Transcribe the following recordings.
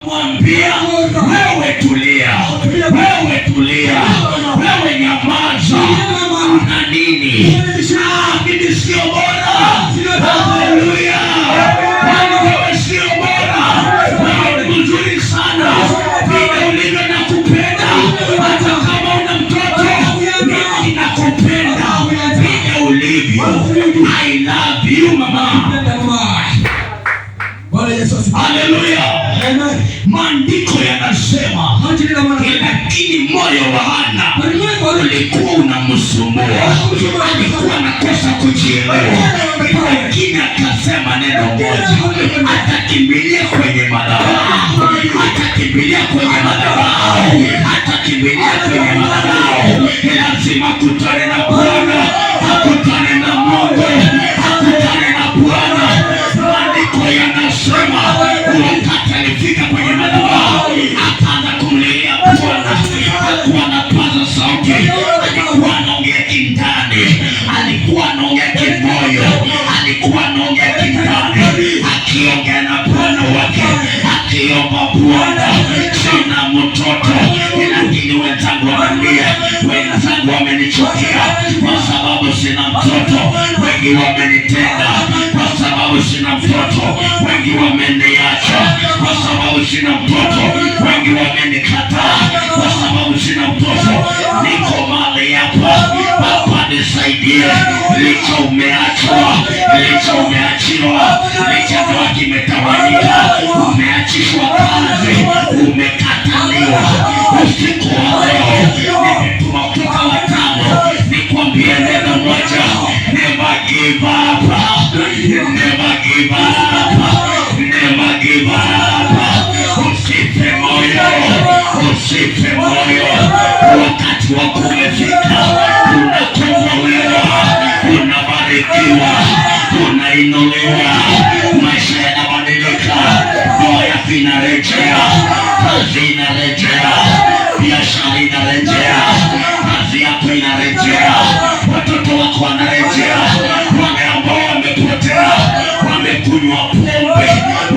Mwambia wewe tulia, wewe tulia, wewe nyamaza. Na nini? Mimi sio bora. Haleluya. Wewe sio bora. Wewe ni mzuri sana. Vile ulivyo nakupenda. Hata kama una mtoto, mimi nakupenda. Vile ulivyo. I love you mama. Haleluya. Maandiko yanasema lakini moyo wa Hana ulikuwa unamsumbua, alikuwa anakosa kujielewa, lakini akasema neno moja, atakimbilia kwenye madhabahu, atakimbilia kwenye madhabahu, atakimbilia kwenye madhabahu. Lazima kutane na Bwana, akutane na Mungu, akutane na Bwana. Maandiko yanasema wakati alifika kwenye madhabahu akaanza kumlilia Bwana, alikuwa anapaza sauti, alikuwa anaongea kindani, alikuwa anaongea kimoyo, alikuwa anaongea kindani, akiongea na Bwana wake, akiomba Bwana, sina mtoto, lakini wenzangu wanalia, wenzangu wamenichukia kwa sababu sina mtoto, wengi wamenitenga kwa sababu sina mtoto, wengi wameniacha kwa sababu sina mtoto, wengi wamenikataa kwa sababu sina mtoto. Niko mahali hapa, Baba nisaidie. Licha umeachwa, licha umeachiwa, licha ndoa kimetawanyika, umeachishwa kazi, umekataliwa, usiku wa leo nimetuma kutoka watano nikwambie neno moja, never give up, never give up, never give up. Usife moyo, usife moyo. Wakati wako umefika, unakombolewa, unabarikiwa, unainuliwa, maisha yanabadilika, ndoa yako inarejea, kazi inarejea, biashara inarejea, kazi yako inarejea, watoto wako wanarejea. Wale ambao wamepotea, wamekunywa pombe,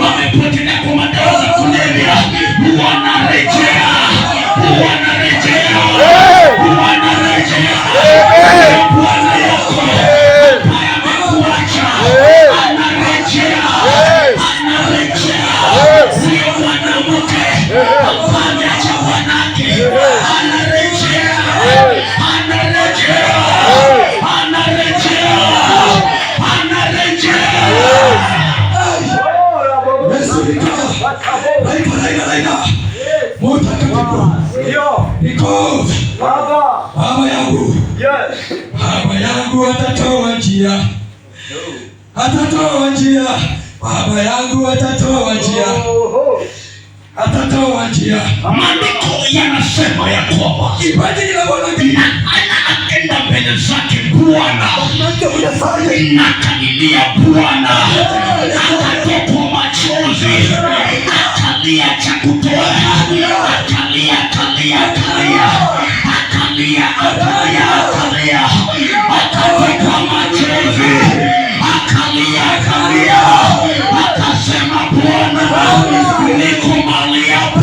wamepotea kwa madawa za kulevya, wanarejea, wanarejea, wanarejea. Bwana yako haya amekuacha, anarejea, anarejea. Sio mwanamke ameacha bwanake, anarejea, anarejea, anarejea, anarejea. Baba yangu, baba yangu atatoa njia, atatoa njia, baba yangu atatoa njia, atatoa njia. Maandiko yanasema ya kwamba anaenda mbele zake Bwana, akalilia Bwana, akatokwa machozi, akalia cha kutoa, akalia, akalia, akalia, akalia, akalia, akalia, akatokwa machozi, akalia, akalia, akasema Bwana, niko mahali hapa